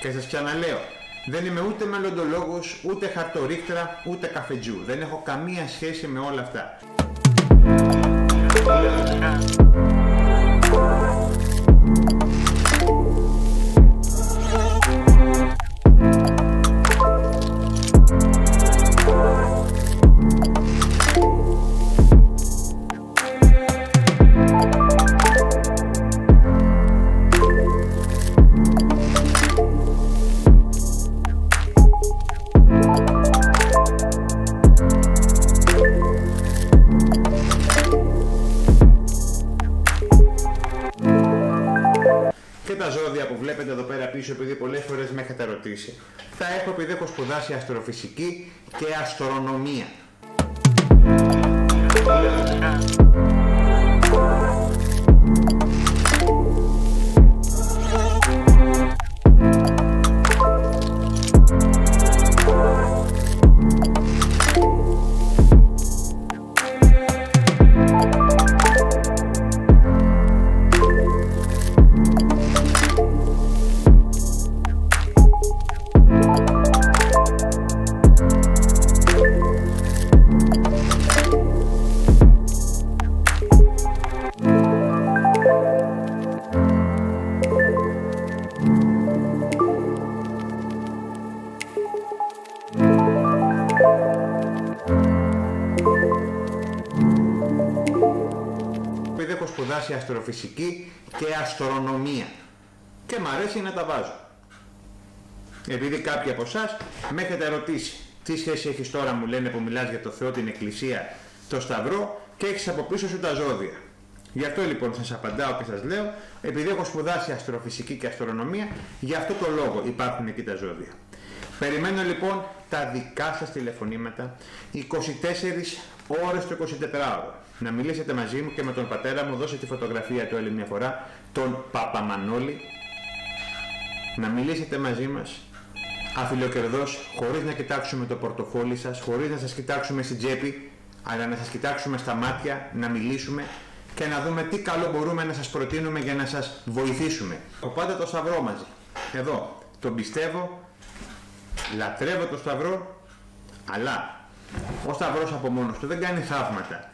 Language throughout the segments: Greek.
Και σας ξαναλέω, δεν είμαι ούτε μελλοντολόγος, ούτε χαρτορίχτρα, ούτε καφετζού. Δεν έχω καμία σχέση με όλα αυτά. Και τα ζώδια που βλέπετε εδώ πέρα πίσω, επειδή πολλές φορές με έχετε ρωτήσει, τα έχω επειδή έχω σπουδάσει αστροφυσική και αστρονομία. Επειδή έχω σπουδάσει αστροφυσική και αστρονομία και μ' αρέσει να τα βάζω. Επειδή κάποιοι από εσάς με έχετε ρωτήσει τι σχέση έχεις τώρα, μου λένε, που μιλάς για το Θεό, την Εκκλησία, το Σταυρό και έχεις από πίσω σου τα ζώδια. Γι' αυτό λοιπόν σας απαντάω και σας λέω, επειδή έχω σπουδάσει αστροφυσική και αστρονομία, γι' αυτό το λόγο υπάρχουν εκεί τα ζώδια. Περιμένω λοιπόν τα δικά σας τηλεφωνήματα 24 ώρες το 24ωρο. Να μιλήσετε μαζί μου και με τον πατέρα μου, δώσε τη φωτογραφία του άλλη μια φορά, τον Παπαμανόλη. Να μιλήσετε μαζί μας, αφιλοκερδώς, χωρίς να κοιτάξουμε το πορτοφόλι σας, χωρίς να σας κοιτάξουμε στην τσέπη, αλλά να σας κοιτάξουμε στα μάτια, να μιλήσουμε και να δούμε τι καλό μπορούμε να σας προτείνουμε για να σας βοηθήσουμε. Έχω πάντα το Σταυρό μαζί. Εδώ, τον πιστεύω, λατρεύω το Σταυρό, αλλά ο Σταυρός από μόνος του δεν κάνει θαύματα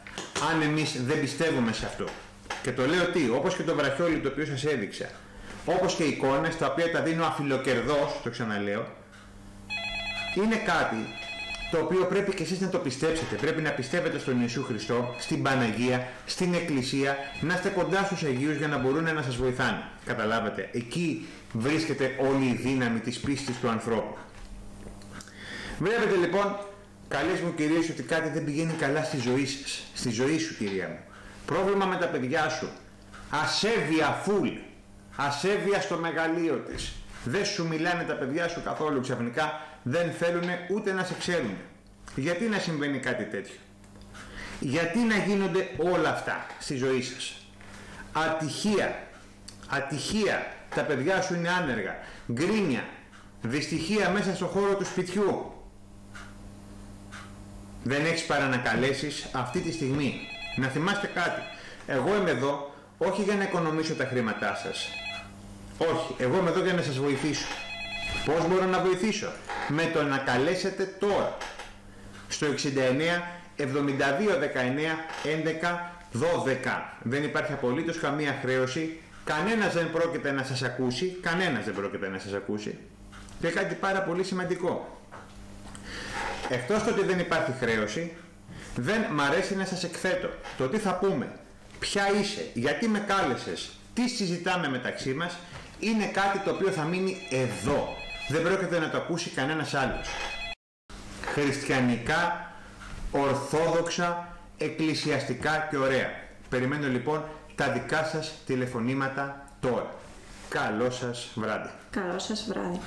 αν εμείς δεν πιστεύουμε σε αυτό. Και το λέω τι, όπως και το βραχιόλι το οποίο σας έδειξα, όπως και οι εικόνες τα οποία τα δίνω αφιλοκερδώς, το ξαναλέω, είναι κάτι το οποίο πρέπει και εσείς να το πιστέψετε. Πρέπει να πιστεύετε στον Ιησού Χριστό, στην Παναγία, στην Εκκλησία, να είστε κοντά στους Αγίους για να μπορούν να σας βοηθάνε. Καταλάβατε, εκεί βρίσκεται όλη η δύναμη της πίστης του ανθρώπου. Βλέπετε λοιπόν, καλές μου κυρίες, ότι κάτι δεν πηγαίνει καλά στη ζωή σας, στη ζωή σου κυρία μου. Πρόβλημα με τα παιδιά σου, ασέβεια φουλ, ασέβεια στο μεγαλείο της. Δεν σου μιλάνε τα παιδιά σου καθόλου, ξαφνικά δεν θέλουν ούτε να σε ξέρουν. Γιατί να συμβαίνει κάτι τέτοιο? Γιατί να γίνονται όλα αυτά στη ζωή σας? Ατυχία, ατυχία, τα παιδιά σου είναι άνεργα, γκρίνια, δυστυχία μέσα στο χώρο του σπιτιού. Δεν έχεις παρά να καλέσεις αυτή τη στιγμή. Να θυμάστε κάτι, εγώ είμαι εδώ όχι για να οικονομήσω τα χρήματά σας. Όχι, εγώ είμαι εδώ για να σας βοηθήσω. Πώς μπορώ να βοηθήσω? Με το να καλέσετε τώρα στο 69 72 19 11 12. Δεν υπάρχει απολύτως καμία χρέωση, κανένας δεν πρόκειται να σας ακούσει, κανένας δεν πρόκειται να σας ακούσει. Και κάτι πάρα πολύ σημαντικό, εκτός το ότι δεν υπάρχει χρέωση, δεν μ' αρέσει να σας εκθέτω το τι θα πούμε, ποια είσαι, γιατί με κάλεσες, τι συζητάμε μεταξύ μας, είναι κάτι το οποίο θα μείνει εδώ. Δεν πρόκειται να το ακούσει κανένας άλλος. Χριστιανικά, ορθόδοξα, εκκλησιαστικά και ωραία. Περιμένω λοιπόν τα δικά σας τηλεφωνήματα τώρα. Καλό σας βράδυ. Καλό σας βράδυ.